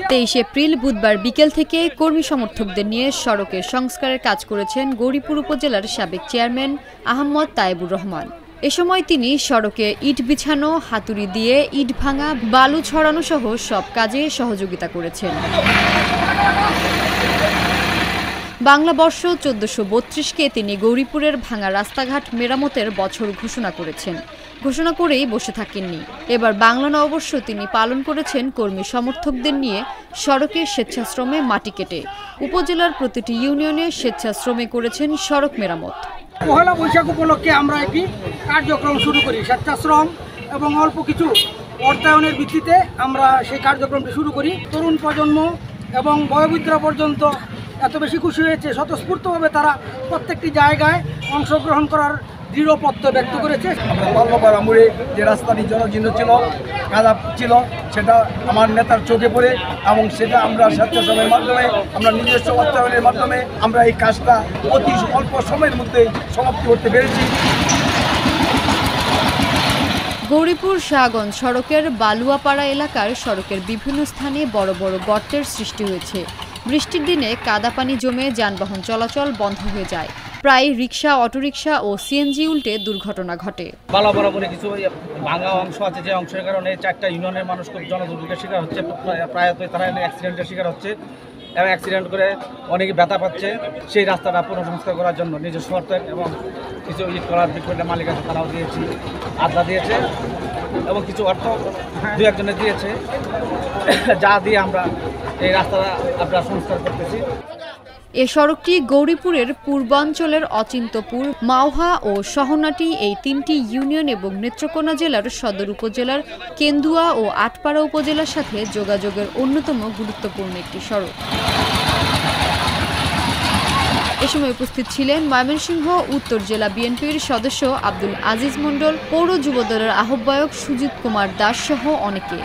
তেইশে এপ্রিল বুধবার বিকেল থেকে কর্মী সমর্থকদের নিয়ে সড়কের সংস্কারের কাজ করেছেন গৌরীপুর উপজেলার সাবেক চেয়ারম্যান আহমদ তায়েবুর রহমান। এ সময় তিনি সড়কে ইট বিছানো, হাতুড়ি দিয়ে ইট ভাঙা, বালু ছড়ানো সহ সব কাজে সহযোগিতা করেছেন। বাংলা বর্ষ ১৪৩২-কে তিনি গৌরীপুরের ভাঙা রাস্তাঘাট মেরামতের বছর ঘোষণা করেছেন। ঘোষণা করেই বসে থাকেননি। এবার বাংলা নববর্ষ তিনি পালন করেছেন কর্মী সমর্থকদের নিয়ে সড়কে স্বেচ্ছাশ্রমে মাটি কেটে। উপজেলার প্রতিটি ইউনিয়নে স্বেচ্ছাশ্রমে করেছেন সড়ক মেরামত। পহেলা বৈশাখ উপলক্ষে আমরা একটি কার্যক্রম শুরু করি, স্বেচ্ছাশ্রম এবং অল্প কিছু অর্থায়নের ভিত্তিতে আমরা সেই কার্যক্রমটি শুরু করি। তরুণ প্রজন্ম এবং বয়োবৃদ্ধরা পর্যন্ত এত বেশি খুশি হয়েছে, স্বতঃস্ফূর্তভাবে তারা প্রত্যেকটি জায়গায় অংশগ্রহণ করার দৃঢ় প্রত্যয় ব্যক্ত করেছে। আমরা বাল্যপাড়া মোড়ে যে রাস্তাটি জনজীর্ণ ছিল, কাদা ছিল, সেটা আমার নেতার চোখে পড়ে এবং সেটা আমরা স্বেচ্ছাশ্রমের মাধ্যমে, আমরা নিজস্ব অর্থায়নের মাধ্যমে আমরা এই কাজটা অতি অল্প সময়ের মধ্যে সমাপ্তি করতে পেরেছি। গৌরীপুর শাহগঞ্জ সড়কের বালুয়াপাড়া এলাকার সড়কের বিভিন্ন স্থানে বড় বড় গর্তের সৃষ্টি হয়েছে। বৃষ্টির দিনে কাদা পানি জমে যানবাহন চলাচল বন্ধ হয়ে যায়। প্রায় রিক্সা, অটোরিকশা ও সিএনজি উল্টে দুর্ঘটনা ঘটে। বরাবরে কিছু ভাঙা অংশ আছে, যে অংশের কারণে 4টা ইউনিয়নের মানুষ খুব জনদুর্ভোগের শিকার হচ্ছে। প্রায়তই তারা অ্যাক্সিডেন্টের শিকার হচ্ছে এবং অ্যাক্সিডেন্ট করে অনেকে ব্যথা পাচ্ছে। সেই রাস্তাটা পুনঃসংস্কার করার জন্য নিজস্ব অর্থ এবং কিছু ইট করার বিক্রয়ের মালিক আছে, তারাও দিয়েছি, আড্ডা দিয়েছে এবং কিছু অর্থ দু একজনে দিয়েছে, যা দিয়ে আমরা এই রাস্তাটা আমরা সংস্কার করতেছি। এ সড়কটি গৌরীপুরের পূর্বাঞ্চলের অচিন্তপুর, মাওহা ও সহনাটি এই 3টি ইউনিয়ন এবং নেত্রকোনা জেলার সদর উপজেলার কেন্দুয়া ও আটপাড়া উপজেলার সাথে যোগাযোগের অন্যতম গুরুত্বপূর্ণ একটি সড়ক। এ সময় উপস্থিত ছিলেন ময়মনসিংহ উত্তর জেলা বিএনপির সদস্য আব্দুল আজিজ মণ্ডল, পৌর যুবদলের আহ্বায়ক সুজিত কুমার দাস সহ অনেকে।